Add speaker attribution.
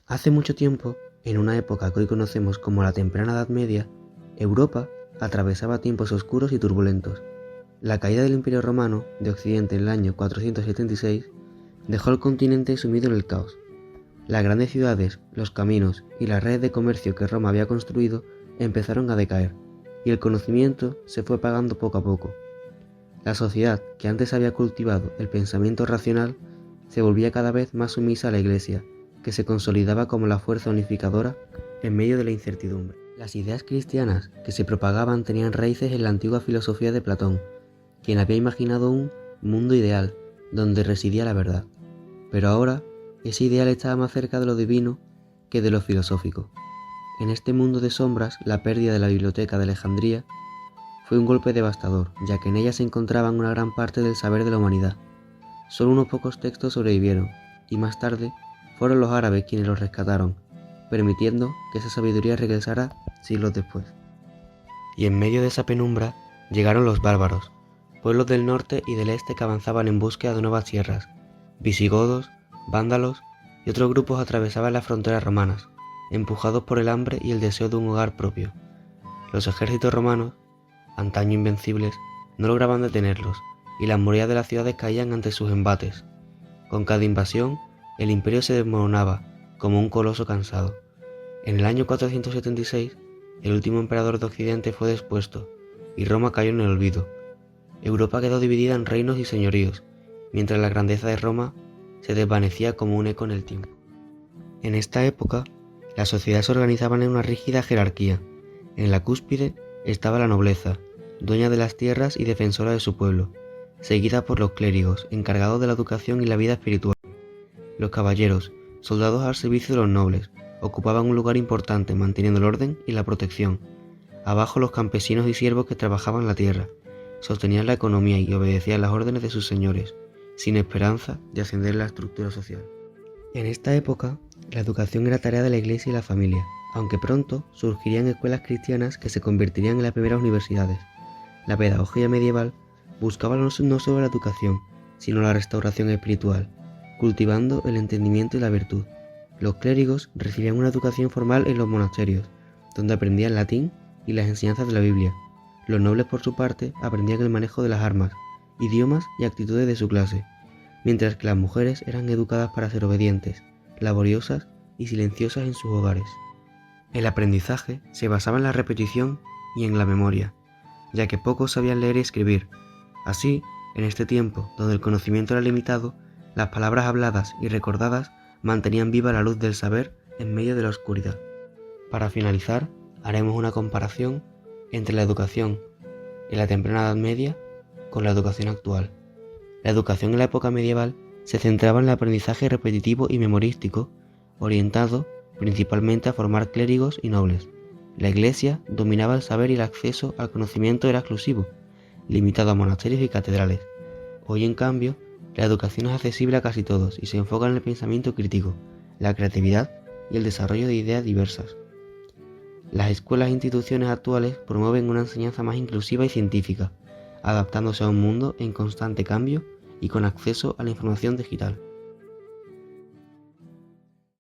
Speaker 1: Hace mucho tiempo, en una época que hoy conocemos como la temprana Edad Media, Europa atravesaba tiempos oscuros y turbulentos. La caída del Imperio Romano de Occidente en el año 476 dejó al continente sumido en el caos. Las grandes ciudades, los caminos y las redes de comercio que Roma había construido empezaron a decaer, y el conocimiento se fue apagando poco a poco. La sociedad, que antes había cultivado el pensamiento racional, se volvía cada vez más sumisa a la Iglesia, que se consolidaba como la fuerza unificadora en medio de la incertidumbre. Las ideas cristianas que se propagaban tenían raíces en la antigua filosofía de Platón, quien había imaginado un mundo ideal, donde residía la verdad. Pero ahora, ese ideal estaba más cerca de lo divino que de lo filosófico. En este mundo de sombras, la pérdida de la biblioteca de Alejandría fue un golpe devastador, ya que en ella se encontraban una gran parte del saber de la humanidad. Solo unos pocos textos sobrevivieron, y más tarde fueron los árabes quienes los rescataron, permitiendo que esa sabiduría regresara siglos después. Y en medio de esa penumbra llegaron los bárbaros, pueblos del norte y del este que avanzaban en búsqueda de nuevas tierras. Visigodos, vándalos y otros grupos atravesaban las fronteras romanas, empujados por el hambre y el deseo de un hogar propio. Los ejércitos romanos, antaño invencibles, no lograban detenerlos, y las murallas de las ciudades caían ante sus embates. Con cada invasión, el imperio se desmoronaba como un coloso cansado. En el año 476, el último emperador de Occidente fue depuesto, y Roma cayó en el olvido. Europa quedó dividida en reinos y señoríos, mientras la grandeza de Roma se desvanecía como un eco en el tiempo. En esta época, la sociedad se organizaba en una rígida jerarquía. En la cúspide estaba la nobleza, dueña de las tierras y defensora de su pueblo, seguida por los clérigos, encargados de la educación y la vida espiritual. Los caballeros, soldados al servicio de los nobles, ocupaban un lugar importante manteniendo el orden y la protección. Abajo los campesinos y siervos que trabajaban la tierra, sostenían la economía y obedecían las órdenes de sus señores, sin esperanza de ascender en la estructura social. En esta época, la educación era tarea de la Iglesia y la familia, aunque pronto surgirían escuelas cristianas que se convertirían en las primeras universidades. La pedagogía medieval buscaba no solo la educación, sino la restauración espiritual, cultivando el entendimiento y la virtud. Los clérigos recibían una educación formal en los monasterios, donde aprendían latín y las enseñanzas de la Biblia. Los nobles, por su parte, aprendían el manejo de las armas, idiomas y actitudes de su clase, mientras que las mujeres eran educadas para ser obedientes, laboriosas y silenciosas en sus hogares. El aprendizaje se basaba en la repetición y en la memoria, ya que pocos sabían leer y escribir. Así, en este tiempo, donde el conocimiento era limitado, las palabras habladas y recordadas mantenían viva la luz del saber en medio de la oscuridad. Para finalizar, haremos una comparación entre la educación en la temprana Edad Media con la educación actual. La educación en la época medieval se centraba en el aprendizaje repetitivo y memorístico, orientado principalmente a formar clérigos y nobles. La Iglesia dominaba el saber y el acceso al conocimiento era exclusivo, limitado a monasterios y catedrales. Hoy, en cambio, la educación es accesible a casi todos y se enfoca en el pensamiento crítico, la creatividad y el desarrollo de ideas diversas. Las escuelas e instituciones actuales promueven una enseñanza más inclusiva y científica, adaptándose a un mundo en constante cambio y con acceso a la información digital.